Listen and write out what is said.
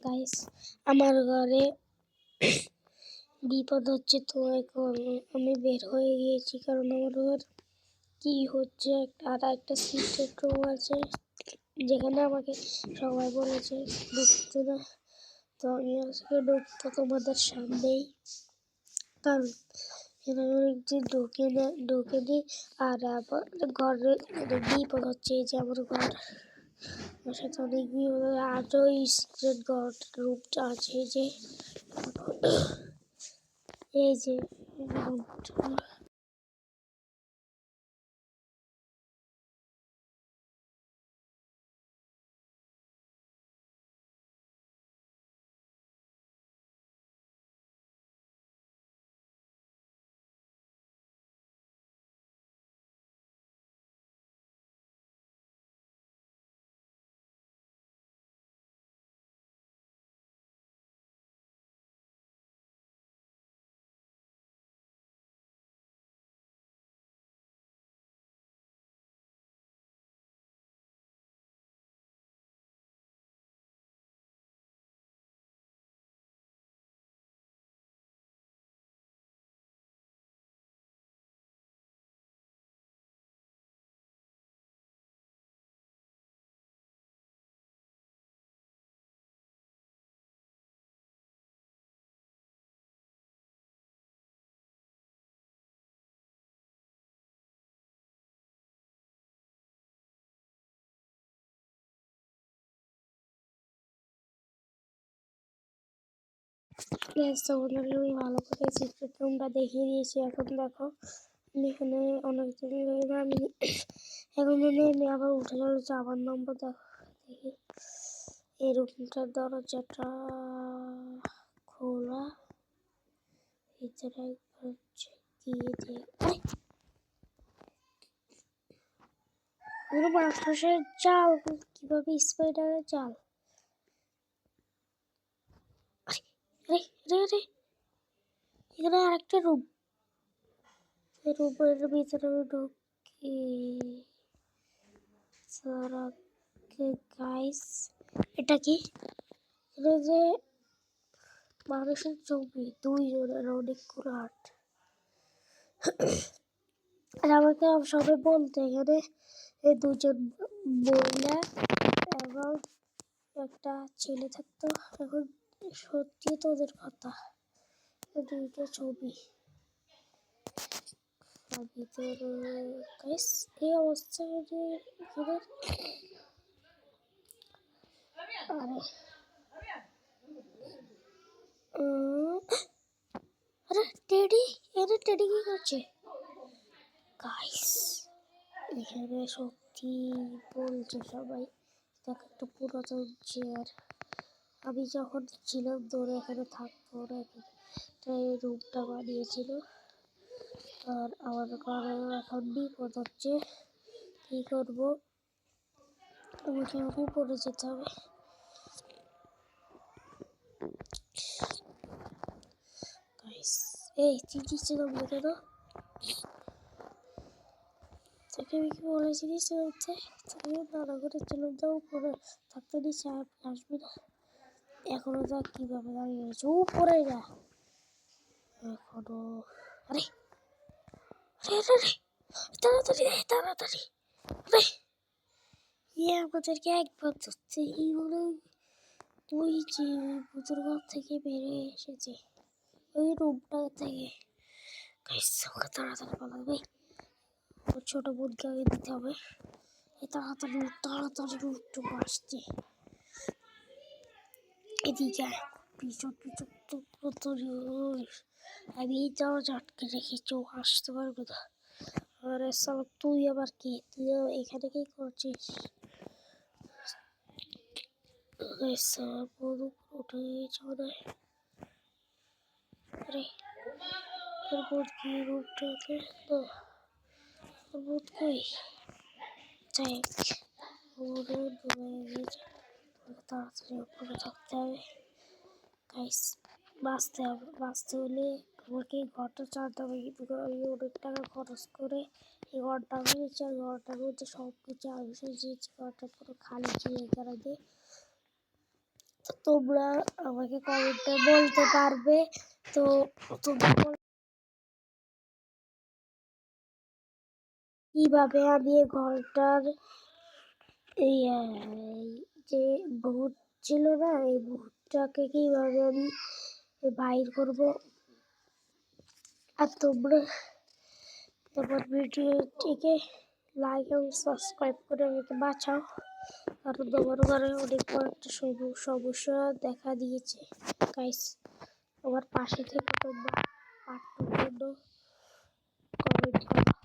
Guys আমার ঘরে বিপদ হচ্ছে, তো এখন আমি বের হয়ে গিয়েছি কারণ আমার ঘর কি হচ্ছে আর একটা সিক্রেট রুম আছে যেখানে আমাকে সবাই বলেছে ঢুকতে না। তো আমি আজকে ঢুকবো তোমাদের সামনেই, কারণ এখানে যে ঢুকে দিই আর আবার ঘরে বিপদ হচ্ছে। এই যে আমার ঘর, আমার সাথে অনেক বিপদ, আরও সিক্রেট ঘর রুমটা আছে। এই যে রুমটা তোমাদেরকে আমি ভালো করে সিক্রেট রুমটা দেখিয়ে দিয়েছি। এখন দেখো আমি এখানে অনেকদিন ধরে আমি এখন আমি আবার উঠে চলেছি, আবার নম্বর দেখো দেখি। এই রুমটার দরজাটা খোলা, ভিতরে হচ্ছে গিয়ে বাতাসের জাল, কিভাবে স্পাইডারের জাল। এখানে আরেকটা রুম, এই রুমের ভিতরে ঢুকি গাইস। এটা কি? এটা যে মানুষের ছবি, দুইজনের অনেকগুলো হাত। আর আমাকে সবাই বলতে এখানে এই দুজন মহিলা এবং একটা ছেলে থাকতো। এখন সত্যি তোদের কথা, দুইটা ছবি ভিতরে গাইস। এই অবস্থা আরে টেডি, এখানে টেডি কি করছে গাইস? এখানে সত্যি বলছে সবাই, দেখ একটা পুরাতন চেয়ার। আমি যখন ছিলাম দৌড়ে এখানে থাকতো না, এই রুমটা বানিয়েছিল। আর আমার ঘরে এখন বিপদ হচ্ছে, কি করবো? আমাকে উপরে যেতে হবে। এই চিঠিছিলাম কেন? তোকে আমি কি বলেছি নিচে উঠতে? তোকে নানা করে চলে যাও, উপরে থাকতে নিচে আসবি না। এখনো দেখ কিভাবে দাঁড়িয়ে রয়েছে উপরে না এখনো। আরে তাড়াতাড়ি তাড়াতাড়ি, আরে আমাদেরকে একবার ধরতে হলো। তুই যে ভূতের ঘর থেকে বেরিয়ে এসেছে ওই রুমটা থেকে, তাড়াতাড়ি পালাবে। ছোট বোনকে আগে দিতে হবে। তাড়াতাড়ি তাড়াতাড়ি উঠতে আসছে এদিকে, পিছন পিছন আমি এই দরজা আটকে রেখেছি, ও আসতে পারবে না। আরে সালা তুই আবার কি, তুই এখানে কি করছিস? উঠে চলে। আরে বোধ কি রূপটাকে বোধ কই যাই তাড়াতাড়ি উপরে থাকতে হবে গাইস। বাঁচতে হলে আমাকে এই ঘরটা চালাতে হবে, কিন্তু আমি অনেক টাকা খরচ করে এই ঘরটা বানিয়েছি। আর ঘরটার মধ্যে সব কিছু আসে যে ঘরটা পুরো খালি চিড়ে দিয়ে। তো তোমরা আমাকে কমেন্টে বলতে পারবে। তো তোমরা কিভাবে আমি এই ঘরটার এই যে ভূত ছিল না, এই ভূতটাকে কিভাবে আমি বাইর করব। আর তোমরা তোমার ভিডিওটিকে লাইক এবং সাবস্ক্রাইব করে আমাকে বাঁচাও, কারণ তোমার ঘরে অনেক বড় একটা সমস্যা দেখা দিয়েছে গাইস। আমার পাশে থেকে তোমরা পার্ট 2 জন্য কমেন্ট করো।